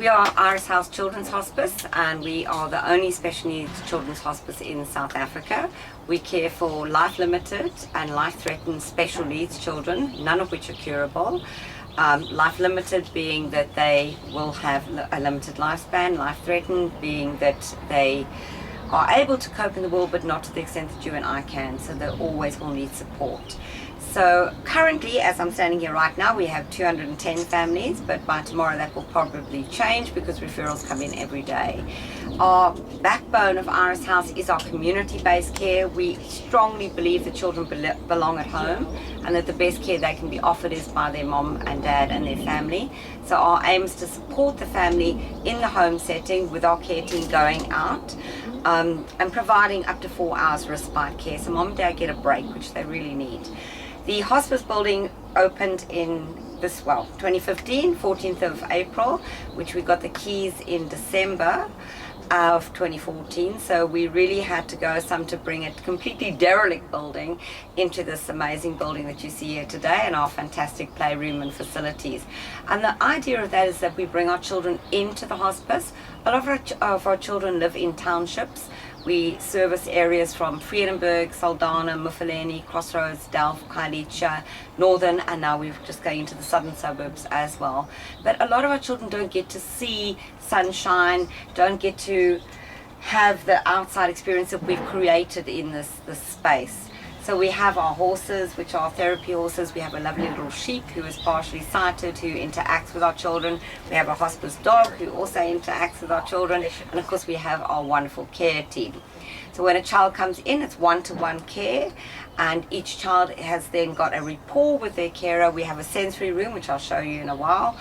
We are Iris House Children's Hospice, and we are the only special needs children's hospice in South Africa. We care for life-limited and life-threatened special needs children, none of which are curable. Life-limited being that they will have a limited lifespan, life-threatened being that they are able to cope in the world but not to the extent that you and I can, so they always will need support. So currently, as I'm standing here right now, we have 210 families, but by tomorrow that will probably change because referrals come in every day. Our backbone of Iris House is our community-based care. We strongly believe that children belong at home and that the best care they can be offered is by their mom and dad and their family. So our aim is to support the family in the home setting with our care team going out and providing up to 4 hours respite care. So mom and dad get a break, which they really need. The hospice building opened in 2015, 14th of April, which we got the keys in December of 2014. So we really had to go some to bring a completely derelict building into this amazing building that you see here today, and our fantastic playroom and facilities. And the idea of that is that we bring our children into the hospice. A lot of our children live in townships. We service areas from Vredenburg, Saldanha, Mufuleni, Crossroads, Delft, Khayelitsha, Northern, and now we're just going into the southern suburbs as well. But a lot of our children don't get to see sunshine, don't get to have the outside experience that we've created in this space. So we have our horses, which are therapy horses. We have a lovely little sheep who is partially sighted, who interacts with our children. We have a hospice dog who also interacts with our children. And of course we have our wonderful care team. So when a child comes in, it's one-to-one care, and each child has then got a rapport with their carer. We have a sensory room, which I'll show you in a while,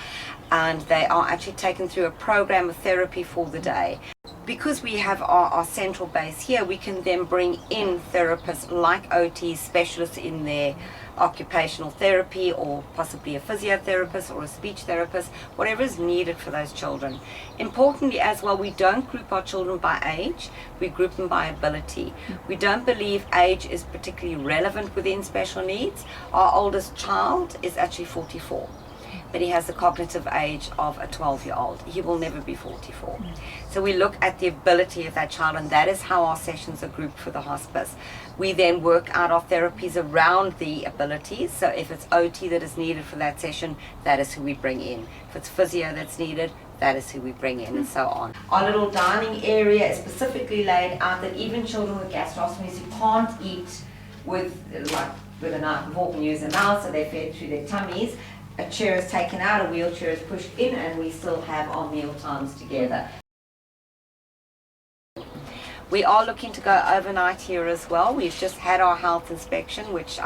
and they are actually taken through a program of therapy for the day. Because we have our central base here, we can then bring in therapists like OT specialists in their occupational therapy, or possibly a physiotherapist or a speech therapist, whatever is needed for those children. Importantly as well, we don't group our children by age, we group them by ability. We don't believe age is particularly relevant within special needs. Our oldest child is actually 44. But he has the cognitive age of a 12-year-old. He will never be 44. So we look at the ability of that child, and that is how our sessions are grouped for the hospice. We then work out our therapies around the abilities. So if it's OT that is needed for that session, that is who we bring in. If it's physio that's needed, that is who we bring in, and so on. Our little dining area is specifically laid out that even children with gastrostomies who can't eat with a knife and fork and use a mouth, so they're fed through their tummies, a chair is taken out, a wheelchair is pushed in, and we still have our meal times together. We are looking to go overnight here as well. We've just had our health inspection, which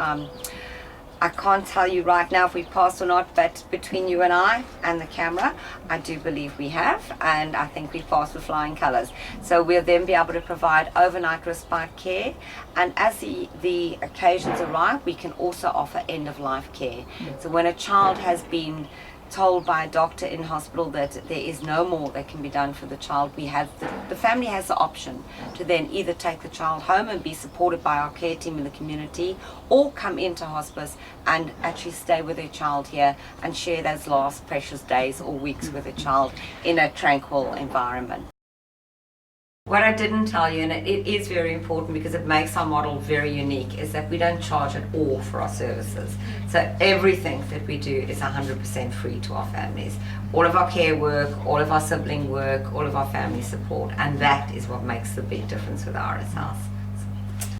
I can't tell you right now if we passed or not, but between you and I and the camera, I do believe we have, and I think we passed with flying colours. So we'll then be able to provide overnight respite care, and as the occasions arrive, we can also offer end-of-life care. So when a child has been told by a doctor in hospital that there is no more that can be done for the child, we have the family has the option to then either take the child home and be supported by our care team in the community, or come into hospice and actually stay with their child here and share those last precious days or weeks with a child in a tranquil environment. What I didn't tell you, and it is very important because it makes our model very unique, is that we don't charge at all for our services. So everything that we do is 100% free to our families. All of our care work, all of our sibling work, all of our family support, and that is what makes the big difference with Iris House.